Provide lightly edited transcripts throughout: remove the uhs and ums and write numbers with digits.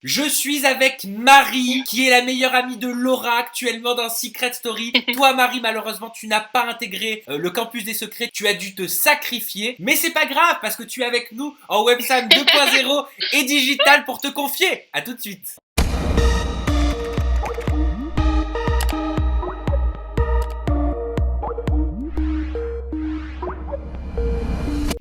Je suis avec Marie, qui est la meilleure amie de Laura actuellement dans Secret Story. Toi, Marie, malheureusement, tu n'as pas intégré le campus des secrets. Tu as dû te sacrifier. Mais c'est pas grave, parce que tu es avec nous en Websam 2.0 et digital pour te confier. À tout de suite.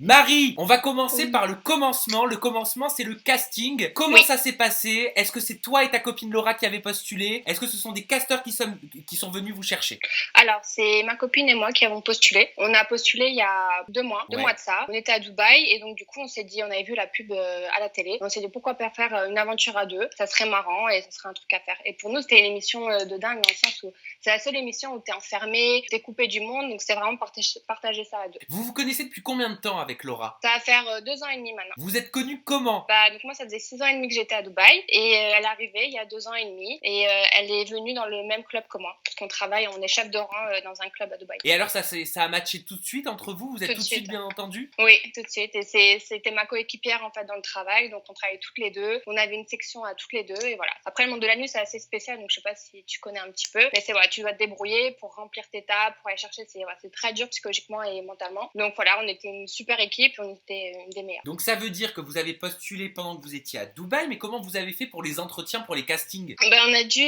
Marie, on va commencer par le commencement. Le commencement, c'est le casting. Comment ça s'est passé? Est-ce que c'est toi et ta copine Laura qui avez postulé? Est-ce que ce sont des casteurs qui sont venus vous chercher? Alors, c'est ma copine et moi qui avons postulé. On a postulé il y a 2 mois, 2 mois de ça. On était à Dubaï et donc du coup, on s'est dit, on avait vu la pub à la télé. On s'est dit, pourquoi pas faire une aventure à deux? Ça serait marrant et ça serait un truc à faire. Et pour nous, c'était une émission de dingue dans le sens où c'est la seule émission où t'es enfermé, t'es coupé du monde. Donc, c'est vraiment partager ça à deux. Vous vous connaissez depuis combien de temps avec Laura? Ça va faire 2 ans et demi maintenant. Vous êtes connus comment? Donc moi, ça faisait 6 ans et demi que j'étais à Dubaï et elle est arrivée il y a 2 ans et demi et elle est venue dans le même club que moi parce qu'on travaille, on est chef de rang dans un club à Dubaï. Et alors ça a matché tout de suite entre vous? Vous êtes tout de suite bien entendu? Oui, tout de suite. Et c'était ma coéquipière en fait dans le travail, donc on travaillait toutes les deux. On avait une section à toutes les deux et voilà. Après le monde de la nuit c'est assez spécial, donc je sais pas si tu connais un petit peu, mais c'est voilà, tu dois te débrouiller pour remplir tes tables, pour aller chercher. C'est très dur psychologiquement et mentalement. Donc voilà, on était une super équipe, on était une des meilleures. Donc ça veut dire que vous avez postulé pendant que vous étiez à Dubaï, mais comment vous avez fait pour les entretiens, pour les castings? On a dû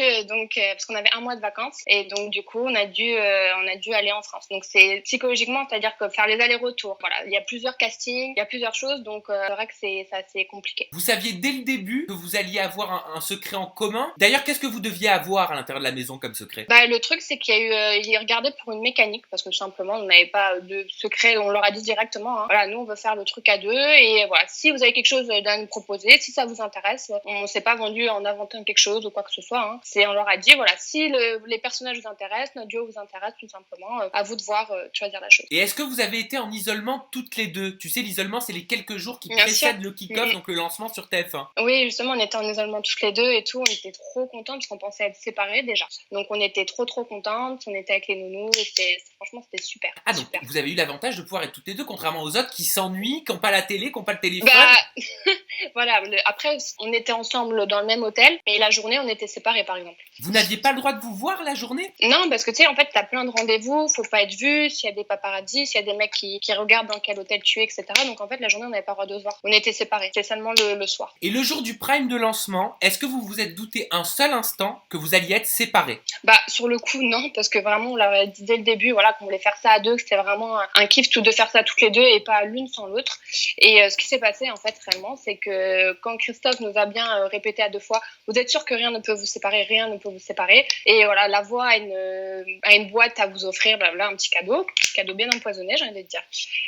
parce qu'on avait 1 mois de vacances et donc du coup on a dû aller en France. Donc c'est psychologiquement, c'est-à-dire que faire les allers-retours. Voilà, il y a plusieurs castings, il y a plusieurs choses, donc c'est vrai que c'est assez compliqué. Vous saviez dès le début que vous alliez avoir un secret en commun. D'ailleurs, qu'est-ce que vous deviez avoir à l'intérieur de la maison comme secret? Le truc c'est qu'il y a eu, ils regardaient pour une mécanique parce que tout simplement on n'avait pas de secret. On leur a dit directement, hein, voilà, nous on veut faire le truc à deux et voilà, si vous avez quelque chose à nous proposer, si ça vous intéresse, on s'est pas vendu en inventant quelque chose ou quoi que ce soit. Hein. On leur a dit voilà, si les personnages vous intéressent, notre duo vous intéresse, tout simplement, à vous de voir choisir la chose. Et est-ce que vous avez été en isolement toutes les deux? Tu sais, l'isolement, c'est les quelques jours qui précèdent le kick-off, donc le lancement sur TF1. Oui, justement, on était en isolement toutes les deux et tout. On était trop contents parce qu'on pensait être séparés déjà. Donc on était trop contentes. On était avec les nounous et franchement, c'était super. Ah, donc super. vous avez eu l'avantage de pouvoir être toutes les deux, contrairement aux autres qui s'ennuient, qui n'ont pas la télé, qui n'ont pas le téléphone. Voilà, après, on était ensemble dans le même hôtel, mais la journée, on était séparés, par exemple. Vous n'aviez pas le droit de vous voir la journée? Non, parce que tu sais, en fait, t'as plein de rendez-vous, faut pas être vu, s'il y a des paparazzis, s'il y a des mecs qui regardent dans quel hôtel tu es, etc. Donc en fait, la journée, on n'avait pas le droit de se voir. On était séparés, c'est seulement le soir. Et le jour du prime de lancement, est-ce que vous vous êtes douté un seul instant que vous alliez être séparés? Sur le coup, non, parce que vraiment, on leur a dit dès le début, voilà, qu'on voulait faire ça à deux, que c'était vraiment un kiff tout de faire ça toutes les deux et pas l'une sans l'autre. Et ce qui s'est passé, en fait, réellement, c'est que quand Christophe nous a bien répété à 2 fois, vous êtes sûr que rien ne peut vous séparer, rien ne peut vous séparer. Et voilà, la voix a une boîte à vous offrir, blabla, un petit cadeau bien empoisonné, j'ai envie de dire.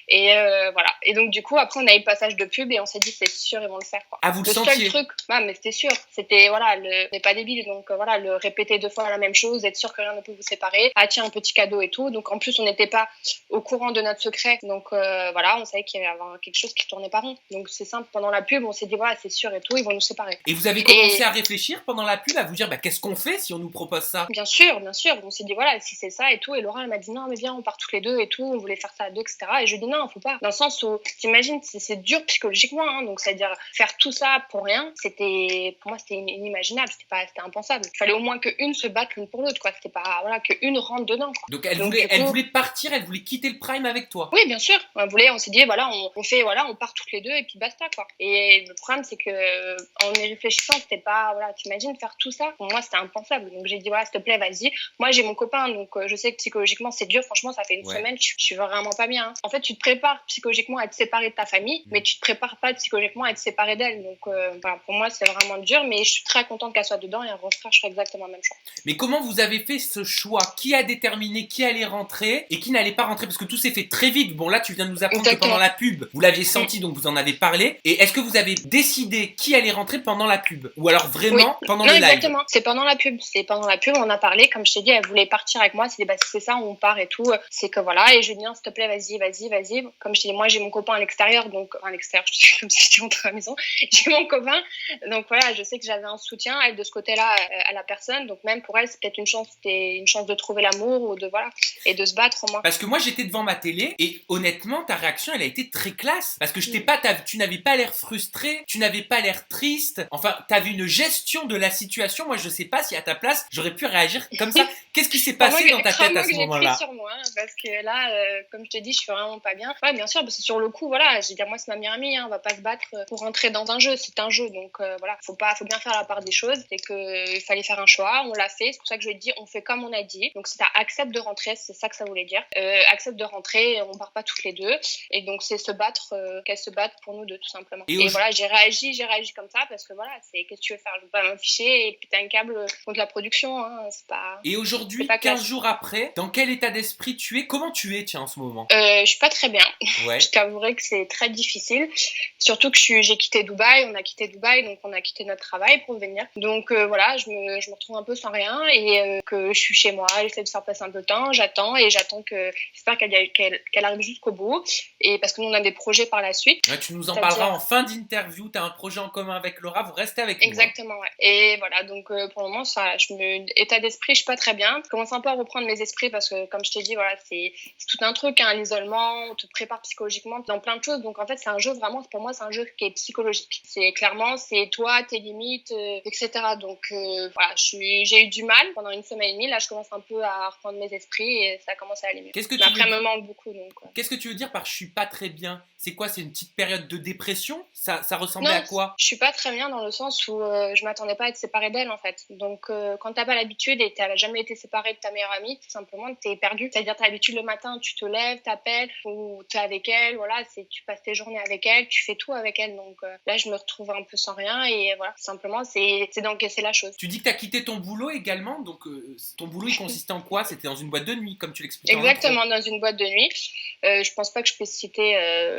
Et voilà. Et donc, du coup, après, on a eu le passage de pub et on s'est dit, c'est sûr, ils vont le faire, quoi. Ah, vous le sentiez? Seul truc, mais c'était sûr. C'était, voilà, on n'est pas débile, donc voilà, le répéter 2 fois la même chose, être sûr que rien ne peut vous séparer. Ah, tiens, un petit cadeau et tout. Donc, en plus, on n'était pas au courant de notre secret. Donc, voilà, on savait qu'il y avait quelque chose qui tournait pas rond. Donc, c'est simple. Pendant la pub, on s'est dit, voilà, c'est sûr et tout, ils vont nous séparer. Et vous avez commencé à réfléchir pendant la pub, à vous dire, qu'est-ce qu'on fait si on nous propose ça? Bien sûr. On s'est dit, voilà, si c'est ça et tout. Et Laura, elle m'a dit, non, mais viens, on part toutes les deux et tout. On voulait faire ça à deux, etc. Et je lui ai dit, non, faut pas. Dans le sens où, t'imagines, c'est dur psychologiquement. Hein, donc, c'est-à-dire, faire tout ça pour rien, pour moi, c'était inimaginable. C'était impensable. Il fallait au moins qu'une se batte l'une pour l'autre, quoi. C'était pas, voilà, qu'une rentre dedans, quoi. Donc, elle voulait partir, elle voulait quitter le prime avec toi? Oui, bien sûr. On s'est dit, voilà, on part toutes les deux et puis basta, quoi. Et le problème, c'est que, en y réfléchissant, c'était pas, voilà, t'imagines faire tout ça? Pour moi, c'était impensable. Donc, j'ai dit, voilà, s'il te plaît, vas-y. Moi, j'ai mon copain, donc je sais que psychologiquement, c'est dur. Franchement, ça fait une semaine, je suis vraiment pas bien. Hein. En fait, tu te prépares psychologiquement à être séparé de ta famille, mais tu te prépares pas psychologiquement à être séparé d'elle. Donc, voilà, pour moi, c'est vraiment dur, mais je suis très contente qu'elle soit dedans et un refaire, je ferai exactement la même chose. Mais comment vous avez fait ce choix? Qui a déterminé qui allait rentrer et qui n'allait pas rentrer? Parce que tout s'est fait très vite. Bon, là, tu viens de nous apprendre que pendant la pub, vous l'aviez senti, donc vous en avez parlé. Et est-ce que vous avez décidé qui allait rentrer pendant la pub? Ou alors vraiment pendant le live? Exactement. C'est pendant la pub. On en a parlé. Comme je t'ai dit, elle voulait partir avec moi. C'est ça, on part et tout. C'est que voilà. Et je lui ai dit, non, s'il te plaît, vas-y. Comme je t'ai dit, moi, j'ai mon copain à l'extérieur. Donc, à l'extérieur, je suis comme si j'étais rentrée à la maison. J'ai mon copain. Donc, voilà, je sais que j'avais un soutien. Elle, de ce côté-là, à la personne. Donc, même pour elle, c'est peut-être une chance de trouver l'amour ou et de se battre au moins. Parce que moi, j'étais devant ma télé et honnêtement, ta réaction, situation, elle a été très classe. Parce que tu n'avais pas l'air frustré, tu n'avais pas l'air triste. Enfin, t'avais une gestion de la situation. Moi, je sais pas si à ta place, j'aurais pu réagir comme ça. Qu'est-ce qui s'est passé dans ta tête à ce moment-là? J'ai pris sur moi, parce que là, comme je te dis, je suis vraiment pas bien. Ouais, bien sûr, parce que sur le coup, voilà, je veux dire, moi, c'est ma meilleure amie, hein, on va pas se battre pour rentrer dans un jeu. C'est un jeu, donc voilà, faut bien faire la part des choses. C'est que il fallait faire un choix, on l'a fait. C'est pour ça que je lui ai dit, on fait comme on a dit. Donc, si t'as accepte de rentrer, c'est ça que ça voulait dire. Accepte de rentrer, on part pas toutes les deux. Et donc, c'est se battre, qu'elles se battent pour nous deux, tout simplement. Et voilà, j'ai réagi comme ça, parce que voilà, c'est qu'est-ce que tu veux faire? Je veux pas m'afficher et péter un câble contre la production, hein, c'est pas. Et aujourd'hui, 15 jours après, dans quel état d'esprit tu es? Comment tu es, tiens, en ce moment? Je suis pas très bien. Ouais. Je t'avouerai que c'est très difficile. Surtout que j'ai quitté Dubaï, on a quitté Dubaï, donc on a quitté notre travail pour venir. Donc voilà, je me retrouve un peu sans rien et que je suis chez moi, j'essaie de faire passer un peu de temps, j'attends que j'espère qu'elle arrive jusqu'au bout. Et parce que nous on a des projets par la suite. Ouais, tu nous en parleras en fin d'interview. Tu as un projet en commun avec Laura, vous restez avec nous. Exactement, ouais. Et voilà, donc pour le moment, ça, état d'esprit, je suis pas très bien. Je commence un peu à reprendre mes esprits parce que, comme je t'ai dit, voilà, c'est tout un truc, hein, l'isolement, on te prépare psychologiquement dans plein de choses. Donc en fait, c'est un jeu vraiment, pour moi, c'est un jeu qui est psychologique. C'est clairement, c'est toi, tes limites, etc. Donc voilà, j'ai eu du mal pendant une semaine et demie. Là, je commence un peu à reprendre mes esprits et ça commence à aller mieux. Mais après, elle me manque beaucoup. Qu'est-ce que tu veux dire par je suis pas très bien? C'est quoi? C'est une petite période de dépression? Ça ressemblait à quoi? Je suis pas très bien dans le sens où je m'attendais pas à être séparée d'elle en fait. Donc quand t'as pas l'habitude et t'as jamais été séparée de ta meilleure amie, tout simplement t'es perdu. C'est-à-dire t'as l'habitude le matin, tu te lèves, t'appelles ou t'es avec elle, voilà, tu passes tes journées avec elle, tu fais tout avec elle. Donc là je me retrouve un peu sans rien et voilà, simplement c'est d'encaisser la chose. Tu dis que t'as quitté ton boulot également, donc ton boulot il consistait en quoi? C'était dans une boîte de nuit comme tu l'expliquais. Exactement, dans une boîte de nuit. Je pense pas que je puisse citer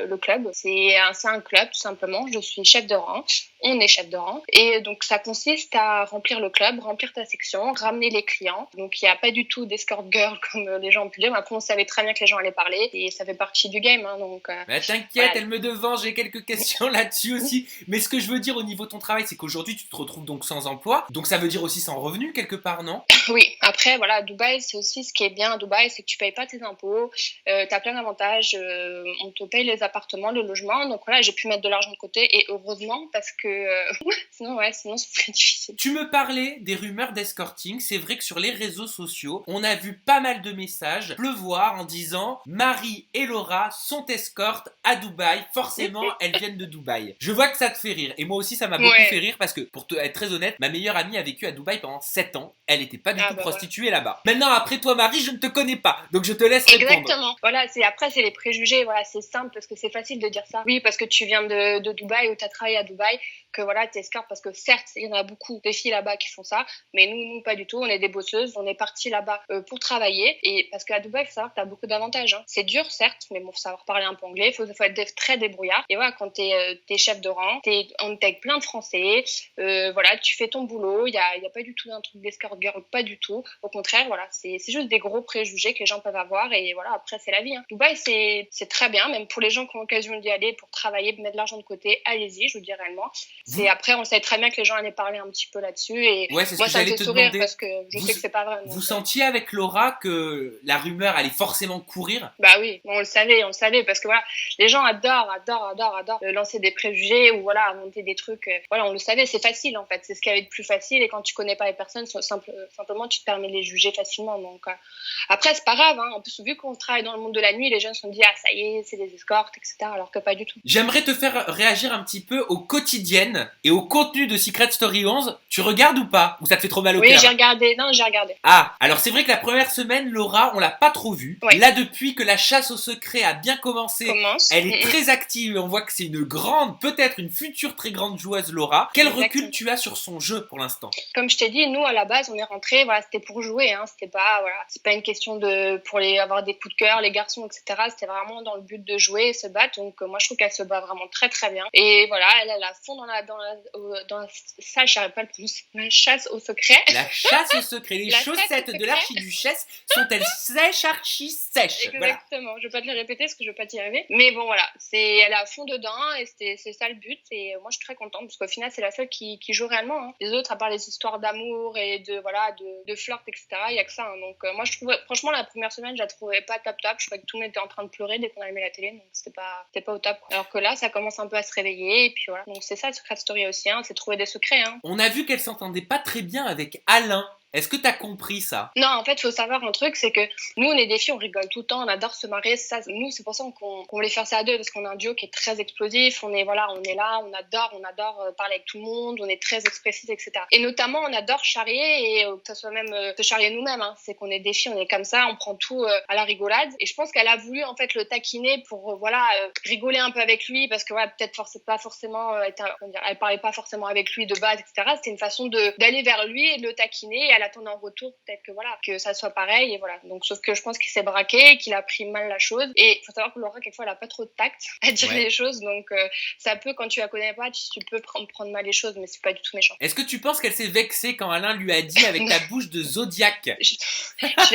le club. C'est un club tout simplement. Je suis chef de rang. On est chef de rang. Et donc ça consiste à remplir le club, remplir ta section, ramener les clients. Donc il n'y a pas du tout d'escort girl comme les gens ont pu dire. Mais après on savait très bien que les gens allaient parler et ça fait partie du game. Hein, donc. Mais t'inquiète, voilà. Elle me devance. J'ai quelques questions là-dessus aussi. Mais ce que je veux dire au niveau de ton travail, c'est qu'aujourd'hui tu te retrouves donc sans emploi. Donc ça veut dire aussi sans revenu quelque part, non? Oui. Après voilà, Dubaï, c'est aussi ce qui est bien à Dubaï, c'est que tu payes pas tes impôts. T'as plein d'avantages. On te paye les appartements, le logement. Donc voilà, j'ai pu mettre de l'argent de côté et heureusement parce que sinon ce serait difficile. Tu me parlais des rumeurs d'escorting. C'est vrai que sur les réseaux sociaux, on a vu pas mal de messages pleuvoir en disant Marie et Laura sont escortes à Dubaï. Forcément, elles viennent de Dubaï. Je vois que ça te fait rire. Et moi aussi, ça m'a beaucoup fait rire parce que, pour être très honnête, ma meilleure amie a vécu à Dubaï pendant 7 ans. Elle n'était pas du tout prostituée là-bas. Maintenant, après toi, Marie, je ne te connais pas. Donc, je te laisse répondre. Exactement. Voilà, après, c'est les préjugés. Voilà, c'est simple parce que c'est facile de dire ça. Oui, parce que tu viens de Dubaï ou tu as travaillé à Dubaï, que voilà, t'es escorte parce que certes, il y en a beaucoup de filles là-bas qui font ça, mais nous pas du tout. On est des bosseuses, on est partis là-bas pour travailler et parce qu'à Dubaï, il faut savoir que t'as beaucoup d'avantages. Hein. C'est dur, certes, mais bon, faut savoir parler un peu anglais, faut être très débrouillard. Et voilà, quand t'es chef de rang, on est avec plein de Français, voilà, tu fais ton boulot. Il y a pas du tout d'un truc d'escort girl, pas du tout. Au contraire, voilà, c'est juste des gros préjugés que les gens peuvent avoir et voilà, après c'est la vie. Hein. Dubaï, c'est très bien, même pour les gens qui ont l'occasion d'y aller pour travailler, mettre de l'argent de côté, allez-y, je vous dis réellement. Après, on sait très bien que les gens allaient parler un petit peu là-dessus et moi ça me fait sourire parce que je sais que c'est pas vrai. Vous sentiez avec Laura que la rumeur allait forcément courir? Bah oui, on le savait parce que voilà, les gens adorent lancer des préjugés ou voilà, inventer des trucs. Voilà, on le savait, c'est facile en fait, c'est ce qu'il y avait de plus facile et quand tu connais pas les personnes, simplement tu te permets de les juger facilement. Donc après, c'est pas grave, hein. En plus, vu qu'on travaille dans le monde de la nuit, les gens se sont dit ah ça y est, c'est des escortes, etc. Alors que pas du tout. J'aimerais te faire réagir un petit peu aux quotidiennes et au contenu de Secret Story 11. Tu regardes ou pas? Ou ça te fait trop mal au cœur? Oui, j'ai regardé. Ah, alors c'est vrai que la première semaine, Laura, on l'a pas trop vue. Oui. Là, depuis que la chasse au secret a bien commencé, elle est très active et on voit que c'est une grande, peut-être une future très grande joueuse, Laura. Quel recul tu as sur son jeu pour l'instant? Comme je t'ai dit, nous à la base, on est rentrés, voilà, c'était pour jouer, hein. C'est pas une question pour avoir des coups de cœur, les garçons, etc. C'était vraiment dans le but de jouer et se battre. Donc moi, je trouve qu'elle se bat vraiment très très bien. Et voilà, elle a fond dans la dans la ça, j'arrive pas à le prononcer, la chasse au secret. La chasse au secret. Les La chasse chaussettes au de secret. l'archiduchesse sont-elles sèches, archi sèches? Voilà. Exactement, je vais pas te le répéter parce que je vais pas t'y arriver. Mais bon, voilà, elle est à fond dedans et c'est ça le but. Et moi, je suis très contente parce qu'au final, c'est la seule qui joue réellement. Hein. Les autres, à part les histoires d'amour et de flirt, etc., il y a que ça. Hein. Donc, moi, je trouvais, franchement, la première semaine, je la trouvais pas top. Je trouvais que tout le monde était en train de pleurer dès qu'on allumait la télé. Donc, c'était pas au top. Quoi. Alors que là, ça commence un peu à se réveiller. Et puis voilà. Donc, c'est ça, Secret Story aussi. Hein. C'est trouver des secrets. Hein. On a vu qu'elle s'entendait pas très bien avec Alain. Est-ce que t'as compris ça? Non, en fait, faut savoir un truc, c'est que nous, on est des filles, on rigole tout le temps, on adore se marier. Ça, nous, c'est pour ça qu'on voulait faire ça à deux, parce qu'on a un duo qui est très explosif. On est là, on adore parler avec tout le monde, on est très expressif, etc. Et notamment, on adore charrier et que ça soit même se charrier nous-mêmes. Hein. C'est qu'on est des filles, on est comme ça, on prend tout à la rigolade. Et je pense qu'elle a voulu en fait le taquiner pour rigoler un peu avec lui, parce que peut-être pas forcément, elle parlait pas forcément avec lui de base, etc. C'était une façon d'aller vers lui et de le taquiner. Et attendre en retour peut-être que ça soit pareil et voilà. Donc sauf que je pense qu'il s'est braqué, qu'il a pris mal la chose et faut savoir que Laura quelquefois elle a pas trop de tact à dire les choses, donc ça peut, quand tu la connais pas, tu peux prendre mal les choses, mais c'est pas du tout méchant. Est-ce que tu penses qu'elle s'est vexée quand Alain lui a dit avec ta bouche de Zodiac? Je suis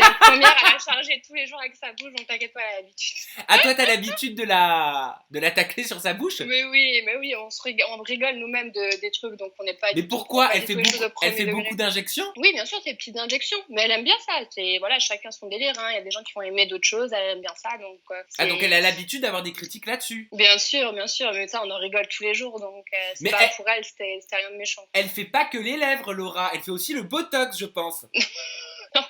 la première à la charger tous les jours avec sa bouche, donc t'inquiète pas, elle a l'habitude. Ah, toi t'as l'habitude de la tacler sur sa bouche? Mais oui, on rigole nous-mêmes des trucs, donc on n'est pas. Mais pourquoi elle fait beaucoup d'injections? Oui, bien sûr, c'est des petites injections, mais elle aime bien ça. C'est voilà, chacun son délire. Hein. Il y a des gens qui vont aimer d'autres choses, elle aime bien ça, donc. Donc elle a l'habitude d'avoir des critiques là-dessus. Bien sûr, mais ça on en rigole tous les jours, donc pour elle c'était rien de méchant. Elle fait pas que les lèvres, Laura, elle fait aussi le botox, je pense. Non,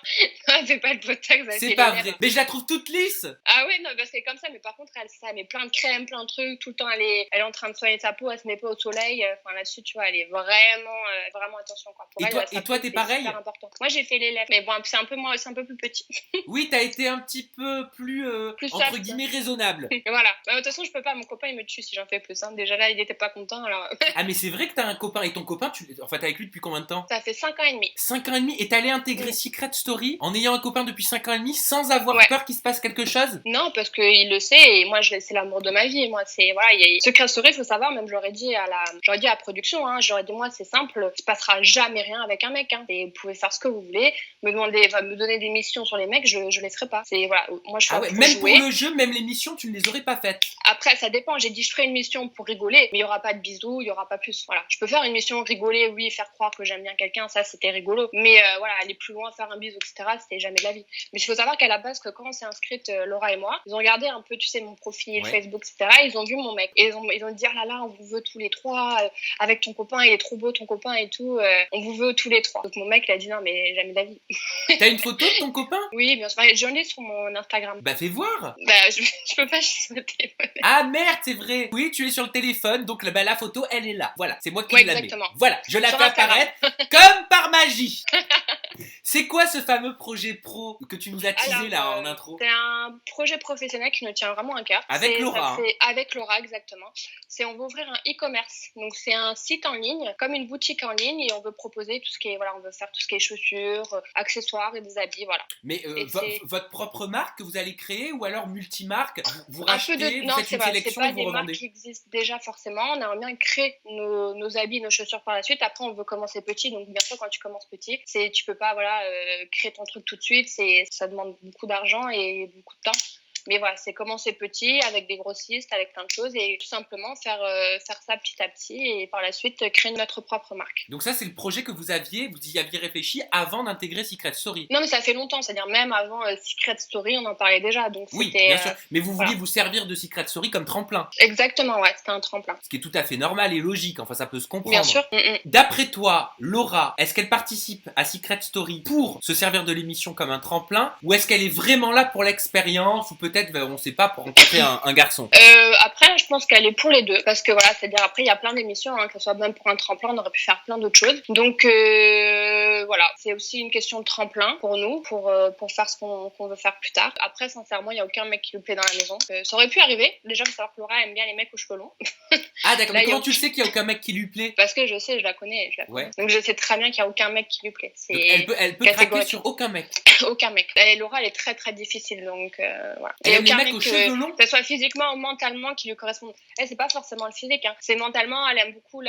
elle fait pas le botox. C'est pas vrai. Mais je la trouve toute lisse. Ah ouais, non, c'est comme ça. Mais par contre, elle met plein de crèmes, plein de trucs. Tout le temps, elle est en train de soigner sa peau. Elle se met pas au soleil. Enfin, là-dessus, tu vois, elle est vraiment attention. Quoi. Pour et toi, t'es pareil? C'est super important. Moi, j'ai fait les lèvres. Mais bon, c'est un peu plus petit. Oui, t'as été un petit peu plus entre guillemets raisonnable. Voilà. De toute façon, je peux pas. Mon copain, il me tue si j'en fais plus. Hein. Déjà là, il était pas content. Alors. Ah, mais c'est vrai que t'as un copain. Et ton copain, t'es avec lui depuis combien de temps? Ça fait 5 ans et demi. 5 ans et demi. Et t'allais intégrer Secret Story en ayant un copain depuis 5 ans et demi sans avoir peur qu'il se passe quelque chose? Non, parce qu'il le sait et moi c'est l'amour de ma vie. Moi c'est Secret Story, faut savoir, même j'aurais dit à la production, hein, j'aurais dit moi c'est simple, il se passera jamais rien avec un mec. Hein, et vous pouvez faire ce que vous voulez, me donner des missions sur les mecs, je les ferai pas. C'est voilà, moi je suis même jouer. Pour le jeu, même les missions, tu ne les aurais pas faites. Après ça dépend. J'ai dit je ferai une mission pour rigoler, mais il y aura pas de bisous, il y aura pas plus. Voilà, je peux faire une mission rigoler, oui, faire croire que j'aime bien quelqu'un, ça c'était rigolo. Mais aller plus loin, faire un bisou, etc. C'était jamais de la vie. Mais il faut savoir qu'à la base, que quand on s'est inscrite, Laura et moi, ils ont regardé un peu, tu sais, mon profil Facebook, etc. Ils ont vu mon mec. Et ils ont dit, ah là, on vous veut tous les trois, avec ton copain, il est trop beau ton copain et tout, on vous veut tous les trois. Donc mon mec, il a dit, non, mais jamais de la vie. T'as une photo de ton copain? Oui, bien sûr. J'en ai sur mon Instagram. Bah, fais voir. Bah, je peux pas sur le téléphone. Ah merde, c'est vrai. Oui, tu es sur le téléphone, donc la photo, elle est là. Voilà, c'est moi qui la mets. Exactement. Voilà, je la fais apparaître comme par magie. C'est quoi ce fameux projet pro que tu nous as teasé là en intro? C'est un projet professionnel qui nous tient vraiment à cœur. Avec Laura. Avec Laura, exactement. On veut ouvrir un e-commerce. Donc c'est un site en ligne, comme une boutique en ligne, et on veut proposer tout ce qui est, on veut faire tout ce qui est chaussures, accessoires et des habits, voilà. Mais votre propre marque que vous allez créer ou alors multimarque? Vous rachetez, vous faites une sélection et vous revendez? C'est pas des marques qui existent déjà forcément. On aimerait bien créer nos habits, nos chaussures par la suite. Après, on veut commencer petit. Donc bien sûr, quand tu commences petit, tu peux pas créer ton truc tout de suite, ça demande beaucoup d'argent et beaucoup de temps. Mais voilà, c'est commencer petit, avec des grossistes, avec plein de choses, et tout simplement faire ça petit à petit, et par la suite, créer notre propre marque. Donc ça, c'est le projet que vous y aviez réfléchi avant d'intégrer Secret Story? Non, mais ça fait longtemps, c'est-à-dire même avant Secret Story, on en parlait déjà. Donc oui, bien sûr, mais vous vouliez vous servir de Secret Story comme tremplin? Exactement, ouais, c'était un tremplin. Ce qui est tout à fait normal et logique, enfin ça peut se comprendre. Bien sûr. D'après toi, Laura, est-ce qu'elle participe à Secret Story pour se servir de l'émission comme un tremplin, ou est-ce qu'elle est vraiment là pour l'expérience, ou peut-être, on sait pas, pour rencontrer un garçon? Après, je pense qu'elle est pour les deux, parce que voilà, c'est-à-dire après, il y a plein d'émissions, que ce soit même pour un tremplin, on aurait pu faire plein d'autres choses. Donc voilà, c'est aussi une question de tremplin pour nous, pour faire ce qu'on veut faire plus tard. Après, sincèrement, il n'y a aucun mec qui lui plaît dans la maison. Ça aurait pu arriver. Déjà, il faut savoir que Laura aime bien les mecs aux cheveux longs. Ah d'accord, mais comment tu le sais qu'il n'y a aucun mec qui lui plaît? Parce que je sais, je la connais. Ouais. Donc je sais très bien qu'il n'y a aucun mec qui lui plaît. Donc, elle peut craquer sur aucun mec. Aucun mec. Et Laura, elle est très très difficile, donc voilà. Elle aime les mecs aux cheveux longs, que ce soit physiquement ou mentalement, qui lui correspondent. Elle, c'est pas forcément le physique, hein. C'est mentalement, elle aime beaucoup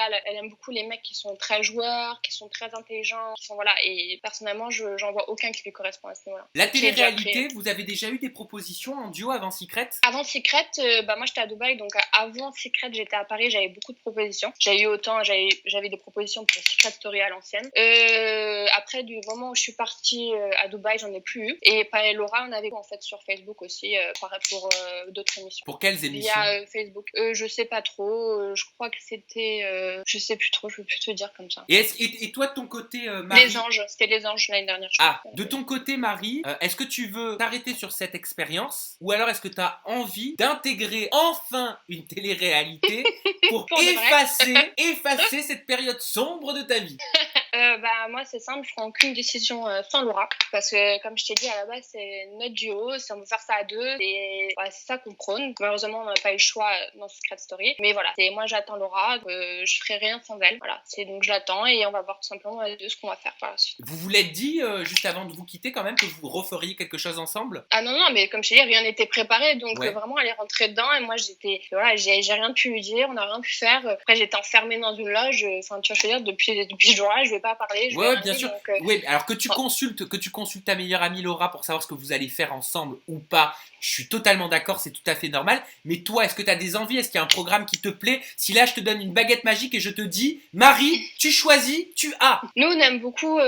les mecs qui sont très joueurs, qui sont très intelligents, qui sont voilà. Et personnellement, j'en vois aucun qui lui correspond à ce niveau-là. La télé-réalité, vous avez déjà eu des propositions en duo avant Secret? Avant Secret, moi j'étais à Dubaï, donc avant Secret, j'étais à Paris, j'avais beaucoup de propositions. J'avais des propositions pour Secret Story à l'ancienne. Après, du moment où je suis partie à Dubaï, j'en ai plus eu. Et Laura, on avait en fait sur Facebook aussi pour d'autres émissions. Pour quelles émissions? Via Facebook. Je sais pas trop. Je crois que c'était. Je sais plus trop. Je peux plus te dire comme ça. Et toi de ton côté, Marie? Les Anges. C'était Les Anges l'année dernière. De ton côté, Marie, est-ce que tu veux t'arrêter sur cette expérience ou alors est-ce que tu as envie d'intégrer enfin une télé-réalité pour effacer cette période sombre de ta vie? Moi c'est simple, je prends aucune décision sans Laura parce que comme je t'ai dit à la base c'est notre duo, on veut faire ça à deux et voilà, c'est ça qu'on prône. Malheureusement on n'a pas eu le choix dans Secret Story, mais voilà, moi j'attends Laura, je ferai rien sans elle, voilà, donc je l'attends et on va voir tout simplement à deux ce qu'on va faire par la suite. Vous vous l'êtes dit juste avant de vous quitter quand même que vous referiez quelque chose ensemble? Ah non mais comme je t'ai dit rien n'était préparé, donc vraiment elle est rentrée dedans et moi j'ai rien pu lui dire, on n'a rien pu faire. Après j'étais enfermée dans une loge, enfin tu vois, je veux dire depuis ce jour-là je vais pas parler. Ouais, bien sûr. Oui, alors que tu consultes ta meilleure amie Laura pour savoir ce que vous allez faire ensemble ou pas, je suis totalement d'accord, c'est tout à fait normal. Mais toi, est-ce que tu as des envies? Est-ce qu'il y a un programme qui te plaît? Si là, je te donne une baguette magique et je te dis, Marie, tu choisis, tu as. Nous, on aime beaucoup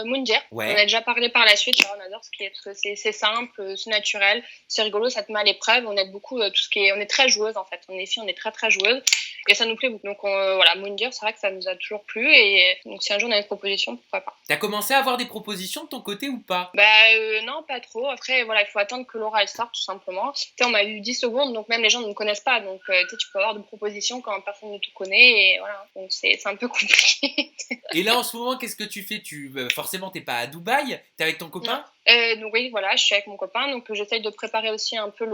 Moundir. Ouais. On a déjà parlé par la suite. On adore ce qui est, c'est simple, c'est naturel, c'est rigolo, ça te met à l'épreuve. On aime beaucoup tout ce qui est. On est très joueuse en fait. On est très très joueuse et ça nous plaît beaucoup. Donc voilà, Moundir, c'est vrai que ça nous a toujours plu et donc si un jour on a une proposition, pourquoi pas. T'as commencé à avoir des propositions de ton côté ou pas? Non, pas trop. Après, voilà, il faut attendre que Laura elle sorte tout simplement. Tu sais, on m'a eu 10 secondes, donc même les gens ne me connaissent pas. Donc, tu peux avoir des propositions quand personne ne te connaît. Et voilà, donc c'est un peu compliqué. Et là, en ce moment, qu'est-ce que tu fais? Forcément, t'es pas à Dubaï. T'es avec ton copain? Donc oui, voilà, je suis avec mon copain. Donc, j'essaye de préparer aussi un peu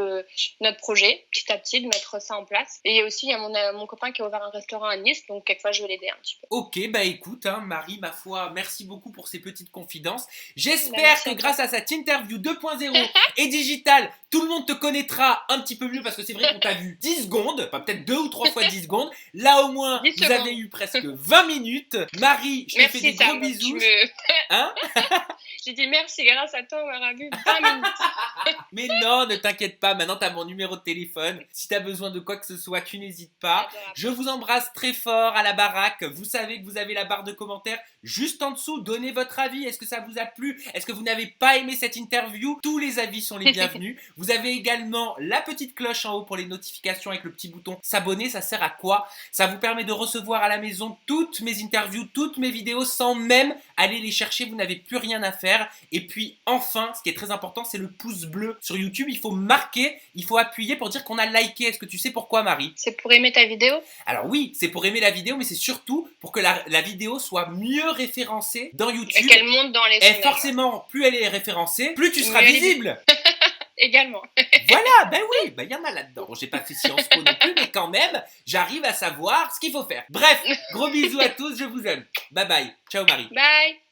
notre projet, petit à petit, de mettre ça en place. Et aussi, il y a mon copain qui a ouvert un restaurant à Nice. Donc, quelquefois, je vais l'aider un petit peu. Ok, écoute, Marie, ma foi, merci beaucoup pour ces petites confidences. J'espère que grâce à cette interview 2.0 et digitale, tout le monde te connaîtra un petit peu mieux parce que c'est vrai qu'on t'a vu 10 secondes, pas peut-être 2 ou 3 fois 10 secondes. Là au moins, vous avez eu presque 20 minutes. Marie, je te fais des gros bisous. Hein? J'ai dit merci, grâce à toi, on aura vu 20 minutes. Mais non, ne t'inquiète pas, maintenant t'as mon numéro de téléphone. Si t'as besoin de quoi que ce soit, tu n'hésites pas. Je vous embrasse très fort à la baraque. Vous savez que vous avez la barre de commentaires juste en dessous. Donnez votre avis. Est-ce que ça vous a plu? Est-ce que vous n'avez pas aimé cette interview? Tous les avis sont les bienvenus. Vous avez également la petite cloche en haut pour les notifications avec le petit bouton s'abonner. Ça sert à quoi? Ça vous permet de recevoir à la maison toutes mes interviews, toutes mes vidéos sans même aller les chercher. Vous n'avez plus rien à faire. Et puis enfin, ce qui est très important, c'est le pouce bleu sur YouTube. Il faut marquer, il faut appuyer pour dire qu'on a liké. Est-ce que tu sais pourquoi, Marie? C'est pour aimer ta vidéo? Alors oui, c'est pour aimer la vidéo, mais c'est surtout pour que la vidéo soit mieux référencée dans YouTube. Et qu'elle monte dans les sondages. Et forcément, plus elle est référencée, plus tu seras visible. Également. Voilà, oui, il y en a là-dedans. Bon, j'ai pas fait Sciences Po non plus, mais quand même, j'arrive à savoir ce qu'il faut faire. Bref, gros bisous à tous, je vous aime. Bye bye. Ciao Marie. Bye.